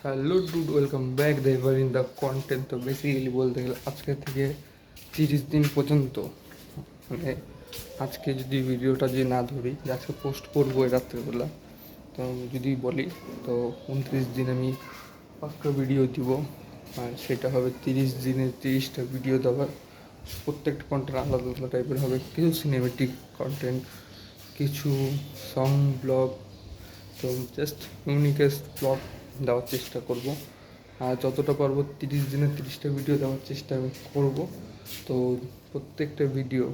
Hello dude, welcome back the ever in the content. তো basically বলতে গেলে আজকে থেকে 30 দিন পর্যন্ত, মানে আজকে যদি ভিডিওটা যদি না ধরি যে আজকে পোস্ট করবো এই রাত্রেবেলা, তো যদি বলি তো 29 দিন আমি পাক্কা ভিডিও দিব। আর সেটা হবে 30 দিনে 30টা ভিডিও দেওয়ার। প্রত্যেকটা কন্টেন্ট আলাদা আলাদা টাইপের হবে, কিছু সিনেমেটিক কন্টেন্ট, কিছু সং ব্লগ। তো জাস্ট ইউনিকেস্ট ব্লগ দেওয়ার চেষ্টা করব। আর যতটা পারবো 30 দিনে 30টা ভিডিও দেওয়ার চেষ্টা আমি করবো। তো প্রত্যেকটা ভিডিও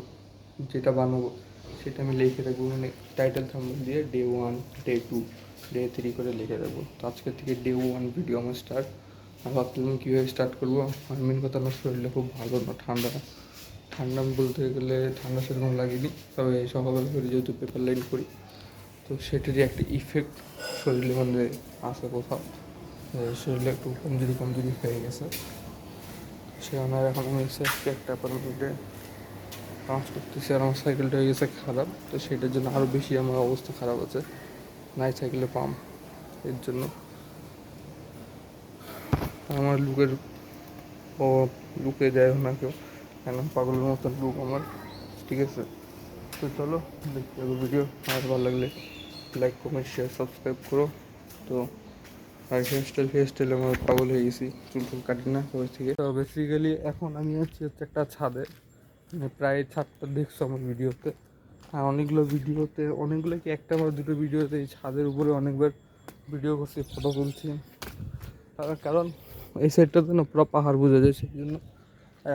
যেটা বানাবো সেটা আমি লিখে রাখবো, মানে টাইটেল থাম্বনেল দিয়ে ডে 1, ডে 2, ডে 3 করে লিখে রাখবো। তো আজকে থেকে ডে 1 ভিডিও আমার স্টার্ট। আর ভাবছিলাম কীভাবে স্টার্ট করবো। আর মেন কথা, আমার শরীরটা খুব ভালো না, ঠান্ডা ঠান্ডা বলতে গেলে ঠান্ডা সেরকম লাগেনি, তবে সকালবেলা করে যেহেতু পেপার লাইন করি তো সেটারই একটা ইফেক্ট শরীরের মধ্যে আসে কোথাও। শরীরে একটু কমজোরি কমজোরি হয়ে গেছে। সে আমার এখন আমি একটা অ্যাপার্টমেন্টে কাজ করতেছি, আর আমার সাইকেলটা হয়ে গেছে খারাপ। তো সেটার জন্য আরও বেশি আমার অবস্থা খারাপ আছে, নাই সাইকেলের পাম্প। এর জন্য আমার লুকের ও লুকে যায় না কেউ, কেন পাগলের মতন লুক আমার, ঠিক আছে। তো চলো দেখতে হবে ভিডিও। আর ভালো লাগলে লাইক, কমেন্ট, শেয়ার, সাবস্ক্রাইব করো। তো আর হেয়ার স্টাইল আমার পাগল হয়ে গেছি, চুল টুল কাটি না কবে থেকে। তো বেসিক্যালি এখন আমি হচ্ছে একটা ছাদে, মানে প্রায় ছাদটা দেখছো আমার ভিডিওতে। আর অনেকগুলো কি একটা বা দুটো ভিডিওতে এই ছাদের উপরে অনেকবার ভিডিও করছি, ফটো তুলছি। তার কারণ এই সাইডটাতে না পুরো পাহাড় বোঝা যায়, সেই জন্য।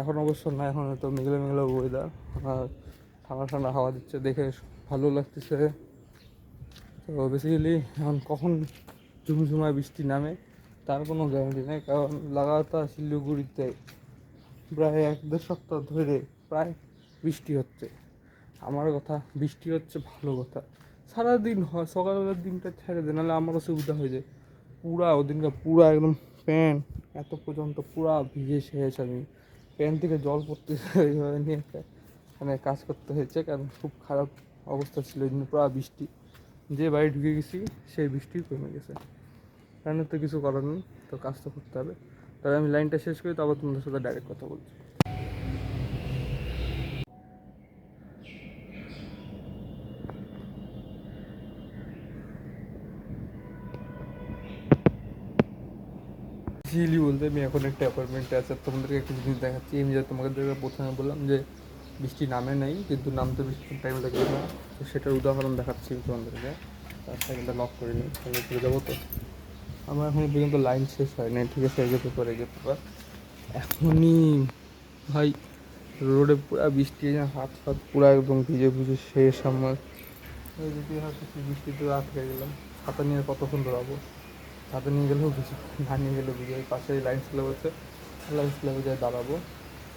এখন অবশ্য না, এখন হয়তো মেঘলা মেঘলা ওয়েদার, আর ঠান্ডা ঠান্ডা হাওয়া দিচ্ছে, দেখে ভালো লাগতেছে। তো বেসিক্যালি এখন কখন ঝুমঝুমায় বৃষ্টি নামে তার কোনো গ্যারান্টি নেই, কারণ লাগাতার শিলিগুড়িতে প্রায় 1-1.5 সপ্তাহ ধরে প্রায় বৃষ্টি হচ্ছে। আমার কথা, বৃষ্টি হচ্ছে ভালো কথা, সারাদিন হয়, সকালবেলার দিনটা ছেড়ে দেয়, নাহলে আমার অসুবিধা হয়ে যায়। ওদিনকে পুরা একদম প্যান্ট এত পর্যন্ত পুরা ভিজে শেষ। আমি প্যান্ট থেকে জল পড়তেছে এইভাবে নিয়ে মানে কাজ করতে হয়েছে, কারণ খুব খারাপ অবস্থা ছিল এই জন্য। পুরা বৃষ্টি, যে বাড়ি ঢুকে গেছি সেই বৃষ্টি কমে গেছে, কারণ তো কিছু করার নেই, তো কাজ তো করতে হবে। তবে আমি লাইনটা শেষ করি, তারপর তোমাদের সাথে ডাইরেক্ট কথা বলছি। সিলি বলতে আমি এখন একটা অ্যাপার্টমেন্টে আছি, তোমাদেরকে একটা জিনিস দেখাচ্ছি। আমি যা তোমাদের প্রথমে বললাম যে বৃষ্টি নামে নাই, কিন্তু নামতে বেশিক্ষণ টাইম লাগবে না, তো সেটার উদাহরণ দেখাচ্ছি তোমাদেরকে। তার সাইকেলটা লক করে নিই, সাইকেল করে যাবো। তো আমার এখনো পর্যন্ত লাইন শেষ হয় নাই, ঠিক আছে। এগে পেপার এখনই ভাই রোডে পুরা বৃষ্টি, হাত ফাত পুরা একদম ভিজে ভিজে শেষ আমার। যদি হয়তো বৃষ্টিতে আটকে গেলাম, ছাতা নিয়ে কতক্ষণ দৌড়াবো। ছাতা নিয়ে গেলেও কিছু, না নিয়ে গেলেও কিছু। ওই পাশে লাইন্স ক্লাব আছে, লাইন্স ক্লাবে যাই দাঁড়াবো।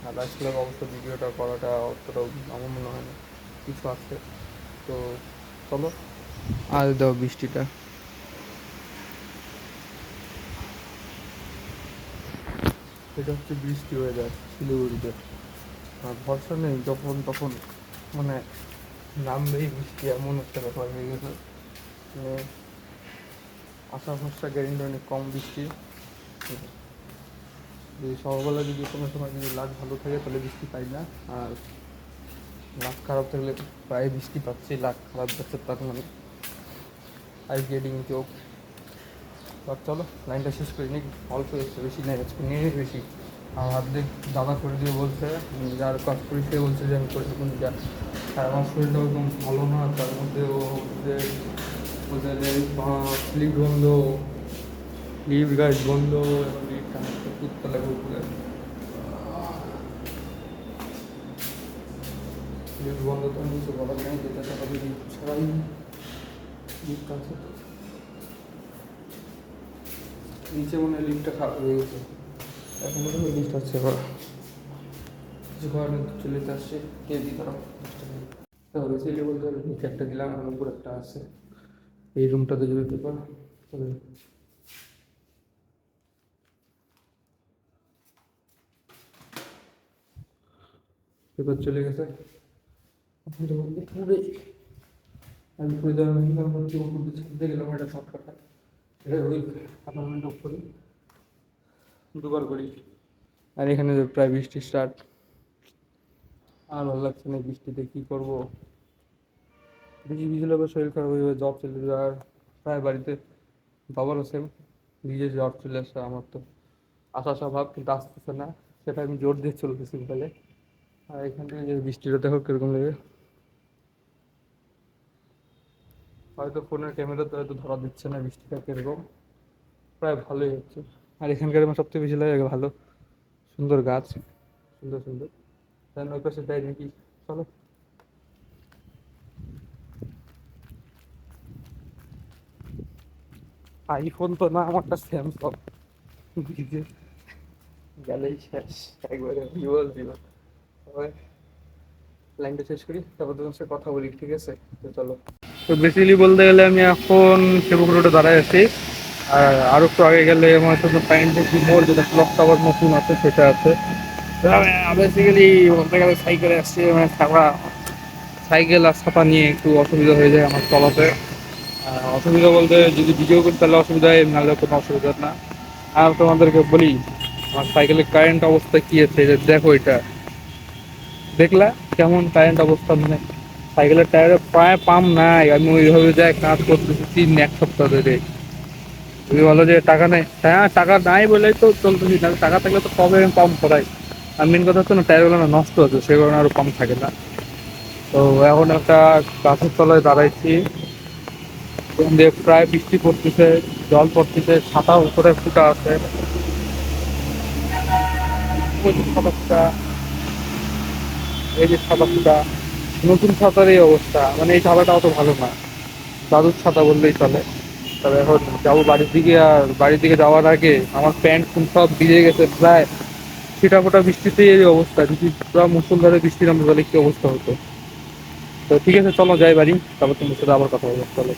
আর লাইন্স ক্লাব অবশ্য ভিডিওটা করাটা অতটাও আমার মনে হয় না কিছু আছে। তো চলো, আর দাও বৃষ্টিটা। এটা হচ্ছে বৃষ্টি ওয়েদার শিলিগুড়িতে। আর ভরসা নেই, যখন তখন মানে নামবেই বৃষ্টি, এমন একটা ব্যাপার হয়ে গেছে। আশা ভরসা গ্যারেন্টি অনেক কম বৃষ্টি। যদি সকালবেলা যদি কোনো সময় যদি লাক ভালো থাকে তাহলে বৃষ্টি পাই না, আর লাক খারাপ থাকলে প্রায় বৃষ্টি পাচ্ছি। লাক খারাপ যাচ্ছে তার মানে আই গেটিং জোক। আর চলো লাইনটা শেষ করে নিই, অল্প এসছে, বেশি নেই আজকে, নিয়ে বেশি। আর অর্ধেক দাদা করে দিয়ে বলছে, যার কাজ করি সে বলছে যে আমি করে দেবো যা। আর আমার শরীরটা একদম ভালো না, তার মধ্যে ওদের ওদের লিফট বন্ধ, লিফট গাছ বন্ধ, এবং লিফট হাঁটতে কুদতে লাগে উপরে। লিফট বন্ধ তো আমি কিছু বলার নেই, যেটা সকালে লিফট ছাড়াই লিফট আছে। তো নিচে মনে হয় লিফটটা খারাপ হয়ে গেছে, এখন মনে হয় লিফট আছে। এবার কিছু করার নেই, চলে আসছে কে দিই তারা। তাহলে ছেলে বলতে হবে নিচে একটা দিলাম, আমার উপর একটা আছে। এই রুমটাতে যদি পেপার, তবে পেপার চলে গেছে। পুরে আমি পুরে দেওয়ার মেশিন হচ্ছে উপর দিয়ে ছাদতে গেলাম, একটা শর্টকাট। এটা ওই অ্যাপার্টমেন্ট অফ করি, দুবার করি। আর এখানে প্রায় বৃষ্টি স্টার্ট। আর ভালো লাগছে না বৃষ্টিতে, কী করবো। বেশি ভিজলে আবার শরীর খারাপ হয়ে যাবে, জ্বর চলে যাবে। আর প্রায় বাড়িতে বাবারও সেম, ভিজে জ্বর চলে আসছে। আমার তো আসা স্বভাব, কিন্তু আসতেছে না, সেটা আমি জোর দিয়ে চলতেছি তাহলে। আর এখান থেকে যে বৃষ্টিটা দেখো কিরকম লাগে। হয়তো ফোনের ক্যামেরাতে হয়তো ধরা দিচ্ছে না বৃষ্টিটা কিরকম, প্রায় ভালোই হচ্ছে। আর এখানকার আমার সবথেকে বেশি লাগে ভালো সুন্দর গাছ, সুন্দর সুন্দর। তাই ওই পাশে যাই নাকি, চলো। আইফোন তো না, আমারটা স্যামসাং, ভিজে গেলেই শেষ একবারে, কি বলছি না। তবে লাইনটা শেষ করি, তারপর তোমার সাথে কথা বলি, ঠিক আছে? তো চলো। তো বেসিক্যালি বলতে গেলে আমি এখন সেবক রোডে দাঁড়ায় আছি। আর আরো একটু আগে গেলে আমার সাথে পাইনটেকি মোড়, যেটা ক্লক টাওয়ার নতুন আছে, সেটা আছে। বেসিক্যালি বলতে গেলে সাইকেলে আসছি, মানে ছাপা সাইকেল আর ছাতা নিয়ে একটু অসুবিধা হয়ে যায় আমার চলাতে। অসুবিধা বলতে যদি ভিডিও করি তাহলে অসুবিধা হয়, নাহলে কোনো অসুবিধা না। আর তোমাদেরকে বলি আমার সাইকেলের কারেন্ট অবস্থা কি আছে, যে দেখো এটা, দেখলা কেমন কারেন্ট অবস্থা, মানে সাইকেলের টায়ারে প্রায় পাম্প নাই। আমি ওইভাবে যাই কাজ করতেছি 1 সপ্তাহ ধরে। তুমি বলো যে টাকা নেই, হ্যাঁ টাকা নাই বলেই তো চলতেছি না। টাকা থাকলে তো কবে আমি পাম্প করাই। আর মেন কথা হচ্ছে না, টায়ারগুলো না নষ্ট হচ্ছে, সে কারণে আরো পাম্প থাকে না। তো এখন একটা গাছের তলায় দাঁড়াইছি, এখান দিয়ে প্রায় বৃষ্টি পড়তেছে, জল পড়তেছে, ছাতা উপরে ফুটা আছে, ওই যে ছাতা ফুটা, এই যে ছাতা ফুটা। নতুন ছাতার এই অবস্থা, মানে এই ছাতাটা অত ভালো না, দাদুর ছাতা বললেই চলে। তবে এখন যাবো বাড়ির দিকে, আর বাড়ির দিকে যাওয়ার আগে আমার প্যান্ট সব ভিজে গেছে প্রায়। ছিটা ফোটা বৃষ্টিতে এই অবস্থা, যদি পুরো মুষলধারে বৃষ্টি নামে তাহলে কি অবস্থা হতো। তো ঠিক আছে, চলো যাই বাড়ি, তারপর তোমার সাথে আবার কথা বলবো, চলো।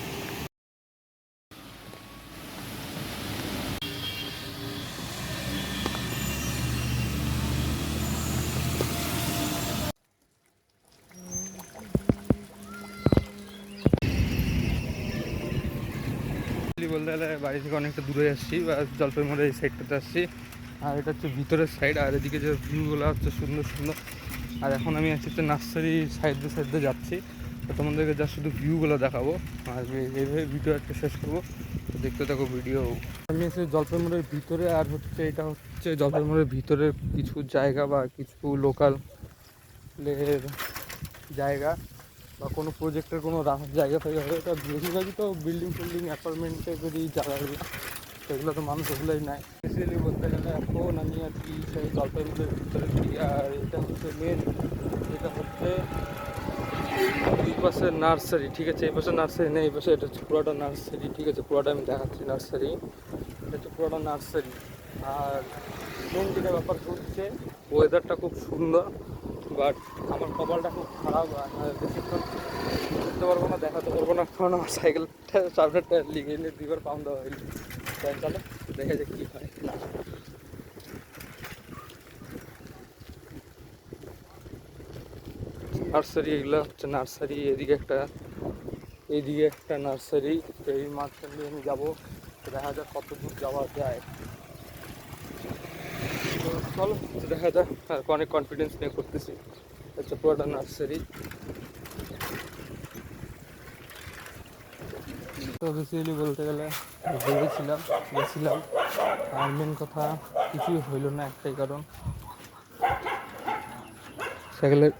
বলতে গেলে বাড়ি থেকে অনেকটা দূরে আসছি, বা জলপাইগুড়ির এই সাইডটাতে আসছি। আর এটা হচ্ছে ভিতরের সাইড, আর এদিকে যে ভিউগুলো হচ্ছে সুন্দর সুন্দর। আর এখন আমি আছি হচ্ছে নার্সারি সাইডে সাইডে যাচ্ছি, তো তোমাদেরকে যা শুধু ভিউগুলো দেখাবো। আর এইভাবে ভিডিও একটা শেষ করবো, তো দেখতে থাকো ভিডিও। আমি আছি জলপাইগুড়ির ভিতরে, আর হচ্ছে এটা হচ্ছে জলপাইগুড়ির ভিতরের কিছু জায়গা বা কিছু লোকাল জায়গা, বা কোনো প্রজেক্টের কোনো জায়গা ফায়গা হবে। এটা বেশিরভাগই তো বিল্ডিং ফিল্ডিং অ্যাপার্টমেন্টে যদি জায়গাগুলো, সেগুলো তো মানুষ ওগুলোই নাই। বেসিক্যালি বলতে গেলে এখন আমি আর কি সেই জলপাইগুড়ির ভিতরে দিই। আর এটা হচ্ছে মেন, এটা হচ্ছে দুই পাশে নার্সারি, ঠিক আছে? এই পাশে নার্সারি নেই, এই পাশে এটা হচ্ছে পুরোটা নার্সারি, ঠিক আছে? পুরোটা আমি দেখাচ্ছি নার্সারি, এটা হচ্ছে পুরোটা নার্সারি। আর মেন যেটা ব্যাপার হচ্ছে ওয়েদারটা খুব সুন্দর, বাট আমার কপালটা খুব খারাপ। বেশিক্ষণ করতে পারবো না, দেখাতে পারবো না, কারণ আমার সাইকেলটা সামনের টায়ার লিগে এনে 2বার পাম্প দেওয়া হয়নি। তাই চলো দেখা যাক কী হয়। নার্সারি, এগুলো হচ্ছে নার্সারি। এইদিকে একটা নার্সারি। এই মাঝখান দিয়ে আমি যাবো, দেখা যাক কত দূর যাওয়া যায়। তো চলো দেখা যাক, আর অনেক কনফিডেন্স নিয়ে করতেছি। হচ্ছে পুরোটা নার্সারি। তো বেসিক্যালি বলতে গেলে গেছিলাম, আর মেন কথা কিছুই হইল না, একটাই কারণ সাইকেলের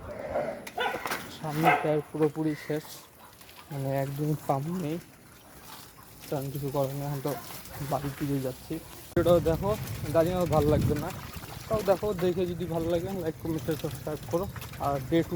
সামনের টায়ার পুরোপুরি শেষ, মানে একদমই পাম্প নেই। তো আমি কিছু করার নেই, এখন তো বাড়ির দিকেই যাচ্ছি। ভিডিওটাও দেখো, দাঁড়িয়ে আমার ভালো লাগবে না, তাও দেখো, দেখে যদি ভালো লাগে লাইক কমেন্ট সাবস্ক্রাইব করো। আর ডে টু